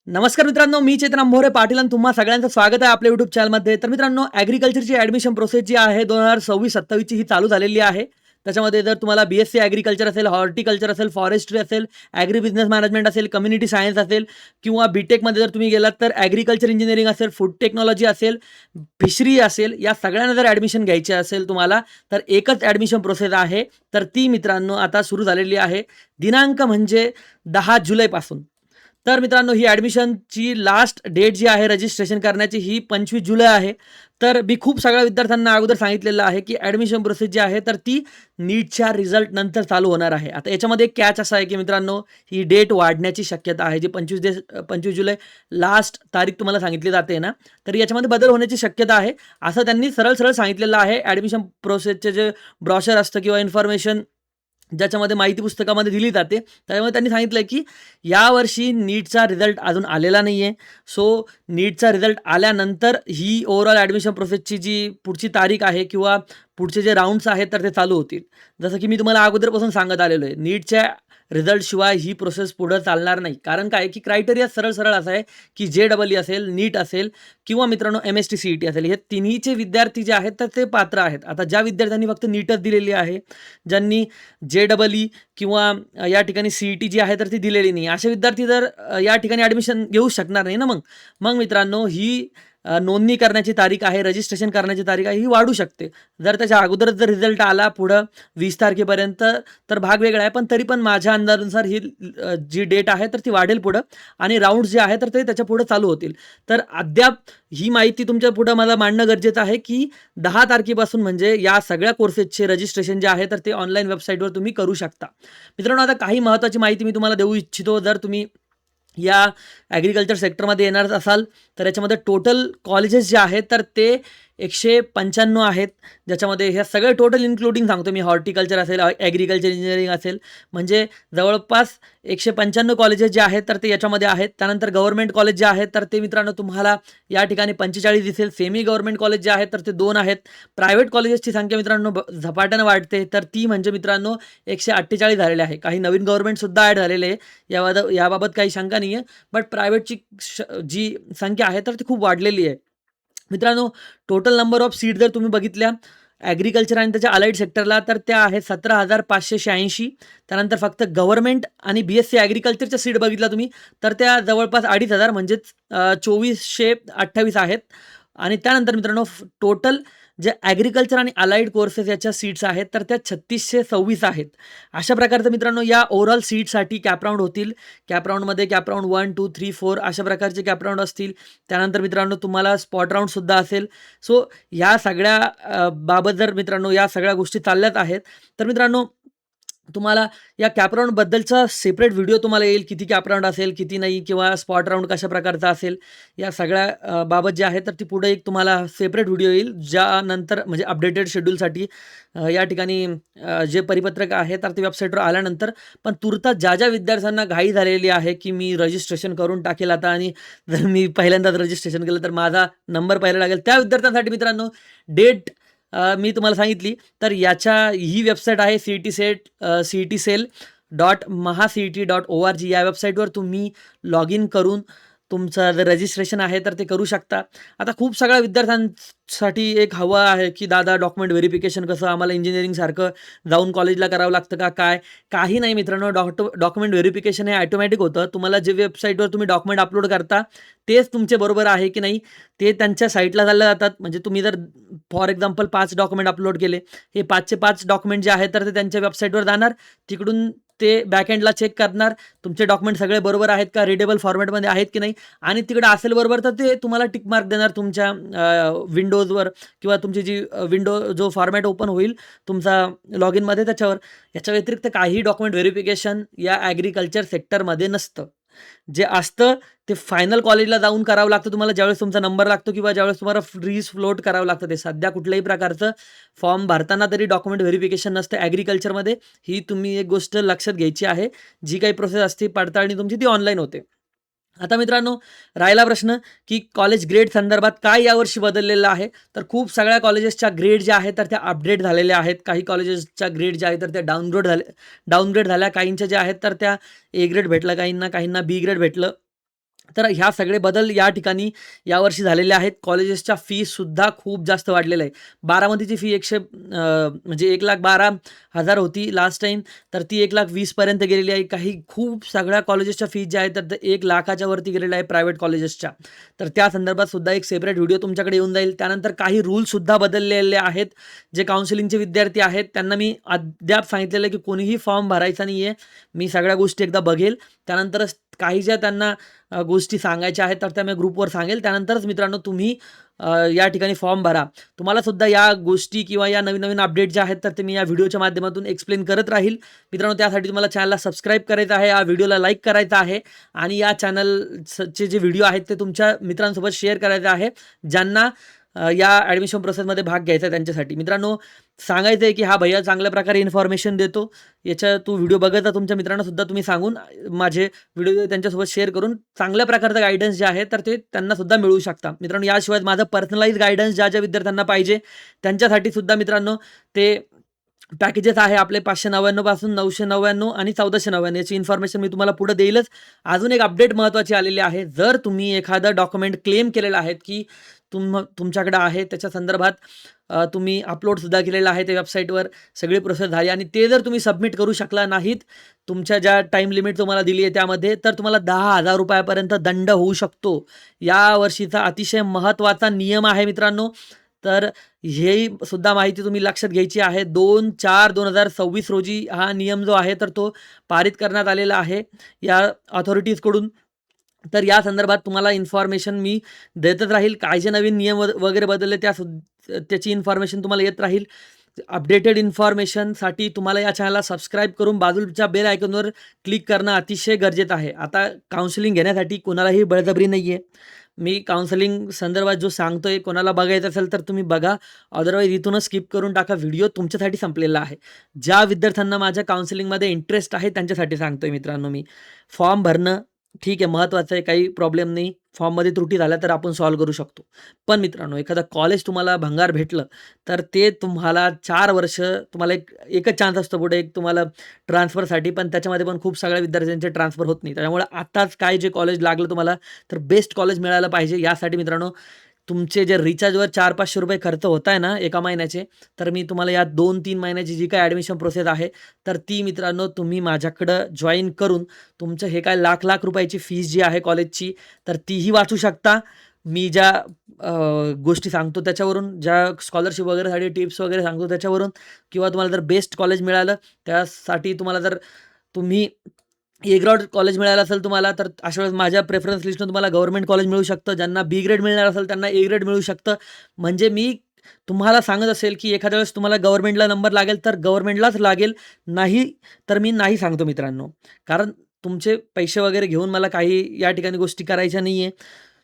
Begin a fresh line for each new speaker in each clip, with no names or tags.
नमस्कार मित्रांनो, मी चेतन अंभोरे पाटील आणि तुम्हा सगळ्यांचं स्वागत आहे आपल्या YouTube चॅनलमध्ये. तर मित्रांनो, ॲग्रीकल्चरची ॲडमिशन प्रोसेस जी आहे 2026-27 ची ही चालू झालेली आहे. त्याच्यामध्ये जर तुम्हाला BSc ॲग्रीकल्चर असेल, हॉर्टिकल्चर असेल, फॉरेस्ट्री असेल, ॲग्री बिझनेस मॅनेजमेंट असेल, कम्युनिटी सायन्स असेल किंवा बी-टेकमध्ये जर तुम्ही गेलात तर ॲग्रीकल्चर इंजिनिअरिंग असेल, फूड टेक्नॉलॉजी असेल, फिशरी असेल, या सगळ्यांना जर ॲडमिशन घ्यायची असेल तुम्हाला, तर एकच ॲडमिशन प्रोसेस आहे. तर ती मित्रांनो आता सुरू झालेली आहे. दिनांक म्हणजे 10 जुलैपासून. तर मित्रांनो, ही ॲडमिशनची लास्ट डेट जी आहे रजिस्ट्रेशन करण्याची ही 25 जुलै आहे. तर मी खूप सगळ्या विद्यार्थ्यांना अगोदर सांगितलेलं आहे, की ॲडमिशन प्रोसेस जी आहे तर ती नीटच्या रिझल्ट नंतर चालू होणार आहे. आता याच्यामध्ये एक कॅच असा आहे, की मित्रांनो ही डेट वाढण्याची शक्यता आहे. जी 25 जुलै लास्ट तारीख तुम्हाला सांगितली जाते ना, तर याच्यामध्ये बदल होण्याची शक्यता आहे. असं त्यांनी सरळ-सरळ सांगितलेलं आहे. ॲडमिशन प्रोसेसचे जे ब्रॉशर असतं किंवा इन्फॉर्मेशन ज्याच्यामध्ये माहिती पुस्तकामध्ये दिली जाते. त्याच्यामध्ये त्यांनी सांगितलंय, की यावर्षी नीटचा रिझल्ट अजून आलेला नाहीये. सो नीटचा रिझल्ट आल्यानंतर ही ओव्हरऑल ॲडमिशन प्रोसेसची जी पुढची तारीख आहे किंवा पुढचे जे राउंड्स आहेत तर ते चालू होतील. जसं की मी तुम्हाला अगोदरपासून सांगत आलेलो आहे. नीटच्या रिझल्टशिवाय ही प्रोसेस पुढं चालणार नाही. कारण काय की क्रायटेरिया सरळ-सरळ असा आहे, की जे-डबल-ई असेल, नीट असेल किंवा मित्रांनो एम-एस-टी, सी-ई-टी असेल. हे तिन्हीचे विद्यार्थी जे आहेत तर ते पात्र आहेत. आता ज्या विद्यार्थ्यांनी फक्त नीटच दिलेली आहे, ज्यांनी जे-डबल-ई किंवा या ठिकाणी सी-ई-टी जी आहे तर ती दिलेली नाही. असे विद्यार्थी जर या ठिकाणी ॲडमिशन घेऊ शकणार नाही ना मग. मग मित्रांनो ही नोंदणी करण्याची तारीख आहे, रजिस्ट्रेशन करण्याची तारीख आहे, ही वाढू शकते. जर त्याच्या अगोदरच जर रिझल्ट आला पुढं 20 तारखेपर्यंत तर भाग वेगळा आहे. पण तरी पण माझ्या अंदाजानुसार ही जी डेट आहे तर ती वाढेल पुढं आणि राउंड्स जे आहे तर ते त्याच्या पुढे चालू होतील. तर अद्याप ही माहिती तुमच्या पुढं मला मांडणं गरजेचं आहे, की 10 तारखेपासून म्हणजे या सगळ्या कोर्सेसचे रजिस्ट्रेशन जे आहे तर ते ऑनलाईन वेबसाईटवर तुम्ही करू शकता. मित्रांनो, आता काही महत्त्वाची माहिती मी तुम्हाला देऊ इच्छितो. जर तुम्ही या ॲग्रीकल्चर सेक्टरमध्ये येणार असाल, तर याच्यामध्ये टोटल कॉलेजेस जे आहेत, तर ते 195 आहेत. ज्याच्यामध्ये हे सगळे टोटल इन्क्लुडिंग सांगतो मी, हॉर्टिकल्चर असेल, ॲग्रीकल्चर इंजिनिअरिंग असेल, म्हणजे जवळपास 195 कॉलेजेस जे आहेत, तर ते याच्यामध्ये आहेत. त्यानंतर गव्हर्नमेंट कॉलेज जे आहेत, तर ते मित्रांनो तुम्हाला या ठिकाणी 45 दिसेल. सेमी गव्हर्नमेंट कॉलेज जे आहेत, तर ते 2 आहेत. प्रायव्हेट कॉलेजेसची संख्या मित्रांनो झपाट्यानं वाढते, तर ती म्हणजे मित्रांनो 148 झालेली आहे. काही नवीन गव्हर्नमेंटसुद्धा ॲड झालेले आहे. याबाबत काही शंका नाही आहे. बट प्रायव्हेटची जी संख्या आहे तर ती खूप वाढलेली आहे. मित्रांनो, टोटल नंबर ऑफ सीट जर तुम्ही बघितल्या ॲग्रीकल्चर आणि त्याच्या अलाइड सेक्टरला तर त्या आहेत 17,586. त्यानंतर फक्त गव्हर्नमेंट आणि BSc ॲग्रीकल्चरच्या सीट बघितल्या तुम्ही तर त्या जवळपास 2,500 म्हणजेच 2,428 आहेत. आणि त्यानंतर मित्रांनो टोटल जे ॲग्रीकल्चर आणि अलाइड कोर्सेस याच्या सीट्स आहेत तर त्या 3,626 आहेत. अशा प्रकारचं मित्रांनो या ओव्हरऑल सीटसाठी कॅप राउंड होतील. कॅप राउंडमध्ये कॅप राउंड 1, 2, 3, 4 अशा प्रकारचे कॅप राउंड असतील. त्यानंतर मित्रांनो तुम्हाला स्पॉट राउंडसुद्धा असेल. सो या सगळ्या बाबत जर मित्रांनो या सगळ्या गोष्टी चालल्याच आहेत, तर मित्रांनो तुम्हाला या कॅप राउंडबद्दलचा सेपरेट व्हिडिओ तुम्हाला येईल. किती कॅप राउंड असेल, किती नाही किंवा स्पॉट राउंड कशा प्रकारचा असेल, या सगळ्या बाबत जे आहे तर ती पुढे एक तुम्हाला सेपरेट व्हिडिओ येईल. ज्यानंतर म्हणजे अपडेटेड शेड्यूलसाठी या ठिकाणी जे परिपत्रक आहे तर ते वेबसाईटवर आल्यानंतर. पण तुर्तास ज्या विद्यार्थ्यांना घाई झालेली आहे, की मी रजिस्ट्रेशन करून टाकेल आता आणि जर मी पहिल्यांदाच रजिस्ट्रेशन केलं तर माझा नंबर पहिला लागेल. त्या विद्यार्थ्यांसाठी मित्रांनो डेट मी तुम्हाला सांगितली. तर ही वेबसाईट आहे cetcell.maha.cet.org. या वेबसाईटवर तुम्ही लॉग इन करून तुमचं जर रजिस्ट्रेशन आहे तर ते करू शकता. आता खूप सगळ्या विद्यार्थ्यांसाठी एक हवं आहे, की दादा डॉक्युमेंट व्हेरिफिकेशन कसं आम्हाला इंजिनिअरिंगसारखं जाऊन कॉलेजला करावं लागतं का काय? काही नाही मित्रांनो, डॉक्युमेंट व्हेरिफिकेशन हे ऑटोमॅटिक होतं. तुम्हाला जे वेबसाईटवर तुम्ही डॉक्युमेंट अपलोड करता तेच तुमचे बरोबर आहे की नाही ते त्यांच्या साईटला चालले जातात. म्हणजे तुम्ही जर फॉर एक्झाम्पल 5 डॉक्युमेंट अपलोड केले, हे 5चे 5 डॉक्युमेंट जे आहेत तर ते त्यांच्या वेबसाईटवर जाणार. तिकडून ते बॅकएंडला चेक करणार. तुमचे डॉक्युमेंट सगळे बरोबर आहेत का, रीडेबल फॉर्मॅटमध्ये आहेत की नाही आणि तिकडे असेल बरोबर तर ते तुम्हाला टिक मार्क देणार तुमच्या विंडोजवर किंवा तुमची जी विंडो जो फॉर्मॅट ओपन होईल तुमचा लॉग इनमध्ये त्याच्यावर. याच्या व्यतिरिक्त काही डॉक्युमेंट व्हेरिफिकेशन या ॲग्रीकल्चर सेक्टरमध्ये नसतं. जे असतं ते फायनल कॉलेजला जाऊन करावं लागतं तुम्हाला, ज्यावेळेस तुमचा नंबर लागतो किंवा ज्यावेळेस तुम्हाला फ्रीज फ्लोट करावं लागतं. ते सध्या कुठल्याही प्रकारचं फॉर्म भरताना तरी डॉक्युमेंट व्हेरिफिकेशन नसतं ॲग्रीकल्चरमध्ये. ही तुम्ही एक गोष्ट लक्षात घ्यायची आहे. जी काही प्रोसेस असते पडताळणी तुमची ती ऑनलाईन होते. आता मित्रांनो राहिला प्रश्न, की कॉलेज ग्रेड संदर्भात काय यावर्षी बदललेलं आहे? तर खूप सगळ्या कॉलेजेसच्या ग्रेड ज्या आहेत तर त्या अपडेट झालेल्या आहेत. काही कॉलेजेसच्या ग्रेड ज्या आहेत तर त्या डाउनग्रेड झाल्या. काहींच्या ज्या आहेत तर त्या A ग्रेड भेटलं काहींना, काहींना B ग्रेड भेटलं. तर ह्या सगळे बदल या ठिकाणी यावर्षी झालेले आहेत. कॉलेजेसच्या फीससुद्धा खूप जास्त वाढलेलं आहे. बारामतीची फी म्हणजे 1,12,000 होती लास्ट टाईम, तर ती 1,20,000 पर्यंत गेलेली आहे. काही खूप सगळ्या कॉलेजेसच्या फीज ज्या आहेत तर ते 1,00,000च्या वरती गेलेल्या आहे प्रायव्हेट कॉलेजेसच्या. तर त्या संदर्भात सुद्धा एक सेपरेट व्हिडिओ तुमच्याकडे येऊन जाईल. त्यानंतर काही रूल्ससुद्धा बदललेले आहेत. जे काउन्सिलिंगचे विद्यार्थी आहेत त्यांना मी अद्याप सांगितलेलं आहे की कोणीही फॉर्म भरायचा नाही आहे. मी सगळ्या गोष्टी एकदा बघेल. त्यानंतरच काही ज्या त्यांना गोष्टी सांगायच्या आहेत तर त्या मी ग्रुपवर सांगेल. त्यानंतरच मित्रांनो तुम्ही या ठिकाणी फॉर्म भरा. तुम्हाला सुद्धा या गोष्टी किंवा या नवीन-नवीन अपडेट ज्या आहेत तर ते मी या व्हिडिओच्या माध्यमातून एक्सप्लेन करत राहील. मित्रांनो त्यासाठी तुम्हाला चॅनलला सबस्क्राईब करायचं आहे, या व्हिडिओला लाईक करायचा आहे आणि या चॅनलचे जे व्हिडिओ आहेत ते तुमच्या मित्रांसोबत शेअर करायचे आहे, ज्यांना या ॲडमिशन प्रोसेसमध्ये भाग घ्यायचा आहे त्यांच्यासाठी. मित्रांनो सांगायचं आहे की हा भैया चांगल्या प्रकारे इन्फॉर्मेशन देतो. तू व्हिडिओ बघत जा, तुमच्या मित्रांना सुद्धा तुम्ही सांगून माझे व्हिडिओ त्यांच्यासोबत शेअर करून चांगल्या प्रकारचं गाईडन्स जे आहे तर ते त्यांना सुद्धा मिळू शकता. मित्रांनो याशिवाय माझं पर्सनलाइज गाईडन्स ज्या विद्यार्थ्यांना पाहिजे त्यांच्यासाठी सुद्धा मित्रांनो ते पॅकेजेस आहे आपले 599 पासून 999 आणि 1499 याची इन्फॉर्मेशन मी तुम्हाला पुढे देईलच. अजून एक अपडेट महत्त्वाची आलेली आहे. जर तुम्ही एखादं डॉक्युमेंट क्लेम केलेलं आहे की तुमच्याकडे आहे त्याच्या संदर्भात तुम्ही अपलोडसुद्धा केलेलं आहे त्या वेबसाईटवर, सगळी प्रोसेस झाली आणि ते जर तुम्ही सबमिट करू शकला नाहीत तुमच्या ज्या टाईम लिमिट तुम्हाला दिली आहे त्यामध्ये, तर तुम्हाला 10,000 रुपयापर्यंत दंड होऊ शकतो. या वर्षीचा अतिशय महत्त्वाचा नियम आहे मित्रांनो. तर हेही सुद्धा माहिती तुम्ही लक्षात घ्यायची आहे. 2/4/2026 रोजी हा नियम जो आहे तर तो पारित करण्यात आलेला आहे या अथॉरिटीजकडून. तर या संदर्भात तुम्हाला इन्फॉर्मेशन मी देतच राहील. काय जे नवीन नियम वगैरे बदलले त्याची इन्फॉर्मेशन तुम्हाला येत राहील. अपडेटेड इन्फॉर्मेशनसाठी तुम्हाला या चॅनलला सबस्क्राईब करून बाजूच्या बेल आयकॉनवर क्लिक करणं अतिशय गरजेचं आहे. आता काउन्सिलिंग घेण्यासाठी कोणालाही बळजबरी नाही आहे. मी काउन्सिलिंग संदर्भात जो सांगतोय, कोणाला बघायचं असेल तर तुम्ही बघा, अदरवाईज इथूनच स्किप करून टाका. व्हिडिओ तुमच्यासाठी संपलेला आहे. ज्या विद्यार्थ्यांना माझ्या काउन्सिलिंगमध्ये इंटरेस्ट आहे त्यांच्यासाठी सांगतोय मित्रांनो मी. फॉर्म भरणं ठीक आहे, महत्त्वाचं आहे, काही प्रॉब्लेम नाही. फॉर्ममध्ये त्रुटी झाल्या तर आपण सॉल्व्ह करू शकतो. पण मित्रांनो एखादं कॉलेज तुम्हाला भंगार भेटलं तर ते तुम्हाला 4 वर्ष तुम्हाला एकच चान्स असतो पुढे एक तुम्हाला ट्रान्सफरसाठी, पण त्याच्यामध्ये पण खूप सगळ्या विद्यार्थ्यांचे ट्रान्सफर होत नाही. त्यामुळे आताच काय जे कॉलेज लागलं तुम्हाला तर बेस्ट कॉलेज मिळालं पाहिजे. यासाठी मित्रांनो तुमचे जे रिचार्जवर ₹400-500 खर्च होत आहे ना एका महिन्याचे, तर मी तुम्हाला या 2-3 महिन्याची जी काही ॲडमिशन प्रोसेस आहे तर ती मित्रांनो तुम्ही माझ्याकडं जॉइन करून तुमचं हे काय लाख-लाख रुपयाची फीस जी आहे कॉलेजची तर तीही वाचू शकता. मी ज्या गोष्टी सांगतो त्याच्यावरून, ज्या स्कॉलरशिप वगैरेसाठी टिप्स वगैरे सांगतो त्याच्यावरून, किंवा तुम्हाला जर बेस्ट कॉलेज मिळालं त्यासाठी तुम्हाला जर तुम्ही ए ग्रेड कॉलेज मिळालं असेल तुम्हाला तर अशा वेळेस माझ्या प्रेफरन्स लिस्टनं तुम्हाला गव्हर्नमेंट कॉलेज मिळू शकतं. ज्यांना बी ग्रेड मिळणार असेल त्यांना ए ग्रेड मिळू शकतं. म्हणजे मी तुम्हाला सांगत असेल की एखाद्या वेळेस तुम्हाला गव्हर्नमेंटला नंबर लागेल तर गव्हर्नमेंटलाच लागेल, नाही तर मी नाही सांगतो मित्रांनो. कारण तुमचे पैसे वगैरे घेऊन मला काही या ठिकाणी गोष्टी करायच्या नाही आहे.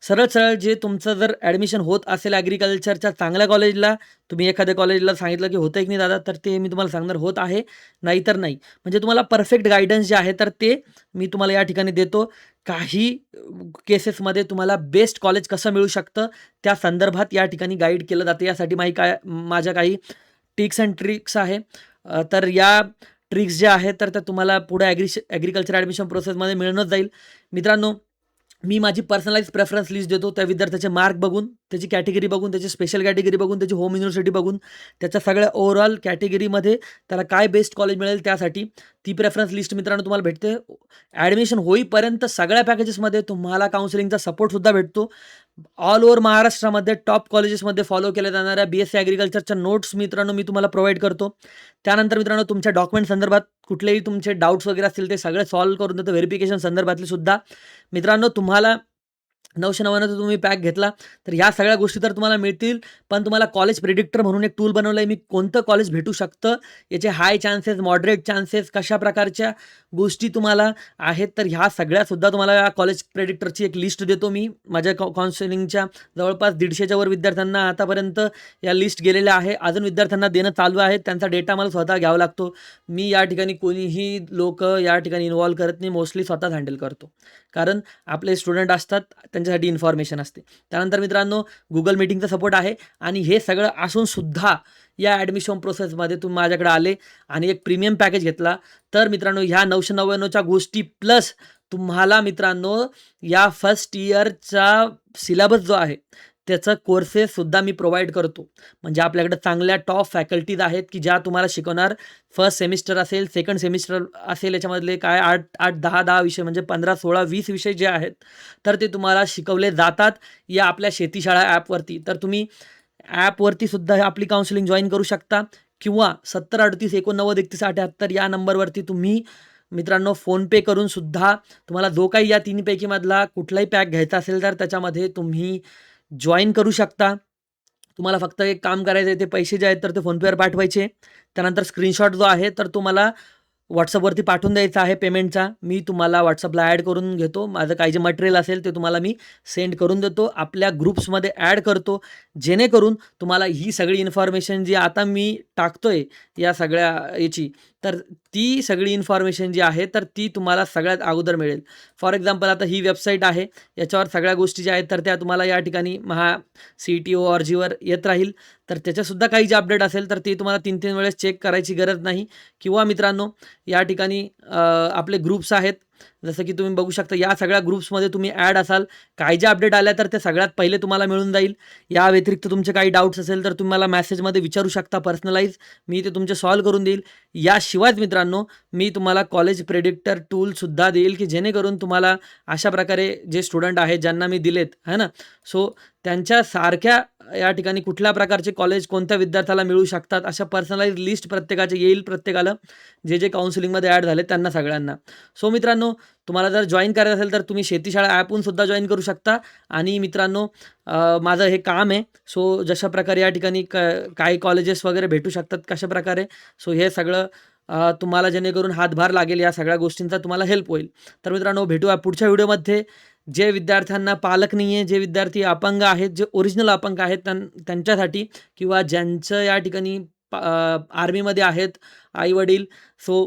सरळ-सरळ जे तुमचं जर ॲडमिशन होत असेल ॲग्रिकल्चरच्या चांगल्या कॉलेजला, तुम्ही एखाद्या कॉलेजला सांगितलं की होतंय की नाही दादा, तर ते मी तुम्हाला सांगणार होत आहे, नाहीतर नाही. म्हणजे तुम्हाला परफेक्ट गाईडन्स जे आहे तर ते मी तुम्हाला या ठिकाणी देतो. काही केसेसमध्ये तुम्हाला बेस्ट कॉलेज कसं मिळू शकतं त्या संदर्भात या ठिकाणी गाईड केलं जातं. यासाठी माझ्या काही टिप्स अँड ट्रिक्स आहे. तर या ट्रिक्स ज्या आहेत तर त्या तुम्हाला पुढे ॲग्रिकल्चर ॲडमिशन प्रोसेसमध्ये मिळूनच जाईल. मित्रांनो मी माझी पर्सनलाइज प्रेफरन्स लिस्ट देतो. त्या विद्यार्थ्याचे मार्क बघून, त्याची कॅटेगरी बघून, त्याची स्पेशल कॅटेगरी बघून, त्याची होम युनिव्हर्सिटी बघून, त्याच्या सगळ्या ओव्हरऑल कॅटेगरीमध्ये त्याला काय बेस्ट कॉलेज मिळेल त्यासाठी ती प्रेफरन्स लिस्ट मित्रांनो तुम्हाला भेटते. ॲडमिशन होईपर्यंत सगळ्या पॅकेजेसमध्ये तुम्हाला काउन्सिलिंगचा सपोर्टसुद्धा भेटतो. ऑल ओव्हर महाराष्ट्रामध्ये टॉप कॉलेजेसमध्ये फॉलो केल्या जाणाऱ्या BSc ॲग्रिकल्चरच्या नोट्स मित्रांनो मी तुम्हाला प्रोव्हाईड करतो. त्यानंतर मित्रांनो तुमच्या डॉक्युमेंट संदर्भात कुठलेही तुमचे डाऊट्स वगैरे असतील ते सगळे सॉल्व्ह करून देतो. व्हेरिफिकेशन संदर्भातले सुद्धा. मित्रांनो तुम्हाला 999चा तुम्ही पॅक घेतला तर ह्या सगळ्या गोष्टी तर तुम्हाला मिळतील, पण तुम्हाला कॉलेज प्रिडिक्टर म्हणून एक टूल बनवलं आहे मी. कोणतं कॉलेज भेटू शकतं, याचे हाय चान्सेस, मॉडरेट चान्सेस, कशा प्रकारच्या गोष्टी तुम्हाला आहेत, तर ह्या सगळ्यासुद्धा तुम्हाला या कॉलेज प्रेडिक्टरची एक लिस्ट देतो मी. माझ्या काउन्सिलिंगच्या जवळपास 150च्या वर विद्यार्थ्यांना आतापर्यंत या लिस्ट गेलेल्या आहे. अजून विद्यार्थ्यांना देणं चालू आहे. त्यांचा डेटा मला स्वतः घ्यावा लागतो. मी या ठिकाणी कोणीही लोक या ठिकाणी इन्व्हॉल्व करत नाही, मोस्टली स्वतःच हँडल करतो. कारण आपले स्टुडंट असतात त्यांच्यासाठी इन्फॉर्मेशन असते. त्यानंतर मित्रांनो गुगल मीटिंगचा सपोर्ट आहे आणि हे सगळं असून सुद्धा या ॲडमिशन प्रोसेसमध्ये तुम्ही माझ्याकडे आले आणि एक प्रीमियम पॅकेज घेतला तर मित्रांनो ह्या 999च्या गोष्टी प्लस तुम्हाला मित्रांनो या फर्स्ट इयरचा सिलेबस जो आहे त्याचं कोर्सेससुद्धा मी प्रोव्हाईड करतो. म्हणजे आपल्याकडे चांगल्या टॉप फॅकल्टीज आहेत, की ज्या तुम्हाला शिकवणार. फर्स्ट सेमिस्टर असेल, सेकंड सेमिस्टर असेल, याच्यामधले काय 8-8, 10-10 विषय म्हणजे 15, 16, 20 विषय जे आहेत, तर ते तुम्हाला शिकवले जातात या आपल्या शेतीशाळा ॲपवरती. तर तुम्ही ॲपवरती सुद्धा आपली काउन्सिलिंग जॉइन करू शकता किंवा 7038 89 31 78 या नंबरवरती तुम्ही मित्रांनो फोनपे करून सुद्धा तुम्हाला जो काही या तिन्हीपैकीमधला कुठलाही पॅक घ्यायचा असेल तर त्याच्यामध्ये तुम्ही जॉइन करू शकता. तुम्हाला फक्त एक काम करायचं आहे, ते पैसे जे आहेत तर ते फोनपेवर पाठवायचे. त्यानंतर स्क्रीनशॉट जो आहे तर तो मला WhatsAppवरती पाठवून द्यायचा आहे पेमेंटचा. मी तुम्हाला WhatsAppला ॲड करून घेतो. माझं काही जे मटेरियल असेल ते तुम्हाला मी सेंड करून देतो. आपल्या ग्रुप्समध्ये ॲड करतो. जेणेकरून तुम्हाला ही सगळी इन्फॉर्मेशन जी आता मी टाकतोय या सगळ्या याची, तर ती सगळी इन्फॉर्मेशन जी आहे तर ती तुम्हाला सगळ्यात अगोदर मिळेल. फॉर एक्झाम्पल आता ही वेबसाईट आहे. याच्यावर सगळ्या गोष्टी ज्या आहेत तर त्या तुम्हाला या ठिकाणी CET ORGवर येत राहील. तर त्याच्यासुद्धा काही जे अपडेट असेल तर ते तुम्हाला 3-3 वेळेस चेक करायची गरज नाही. किंवा मित्रांनो या ठिकाणी आपले ग्रुप्स आहेत. जसं की तुम्ही बघू शकता या सगळ्या ग्रुप्समध्ये तुम्ही ॲड असाल. काही जे अपडेट आल्या तर ते सगळ्यात पहिले तुम्हाला मिळून जाईल. या व्यतिरिक्त तुमचे काही डाऊट्स असेल तर तुम्ही मला मेसेजमध्ये विचारू शकता पर्सनलाइज. मी ते तुमचे सॉल्व्ह करून देईल. याशिवायच मित्रांनो मी तुम्हाला कॉलेज प्रेडिक्टर टूलसुद्धा देईल, की जेणेकरून तुम्हाला अशा प्रकारे जे स्टुडंट आहेत ज्यांना मी दिलेत आहे ना, सो त्यांच्यासारख्या या ठिकाणी कुठल्या प्रकारचे कॉलेज कोणत्या विद्यार्थ्याला मिळू शकतात अशा पर्सनलाइज लिस्ट प्रत्येकाचे येईल प्रत्येकाला, जे काउन्सिलिंगमध्ये ॲड झाले त्यांना सगळ्यांना. सो मित्रांनो तुम्हाला जर जॉइन करायचं असेल तर तुम्ही शेतीशाळा ॲपहून सुद्धा जॉइन करू शकता. आणि मित्रांनो माझं हे काम आहे. सो जशा प्रकारे या ठिकाणी काही कॉलेजेस वगैरे भेटू शकतात कशाप्रकारे, सो हे सगळं तुम्हाला जेणेकरून हातभार लागेल या सगळ्या गोष्टींचा तुम्हाला हेल्प होईल. तर मित्रांनो भेटूया पुढच्या व्हिडिओमध्ये. जे विद्यार्थ्यांना पालक नाही आहे, जे विद्यार्थी अपंग आहेत, जे ओरिजिनल अपंग आहेत त्यांच्यासाठी किंवा ज्यांचं या ठिकाणी आर्मीमध्ये आहेत आई-वडील, सो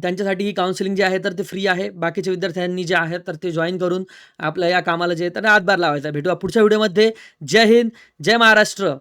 त्यांच्यासाठी ही काउन्सिलिंग जी आहे तर ते फ्री आहे. बाकीच्या विद्यार्थ्यांनी जे आहे तर ते जॉइन करून आपल्या या कामाला जे आहे तर हातभार लावायचा. भेटूया पुढच्या व्हिडिओमध्ये. जय हिंद, जय महाराष्ट्र.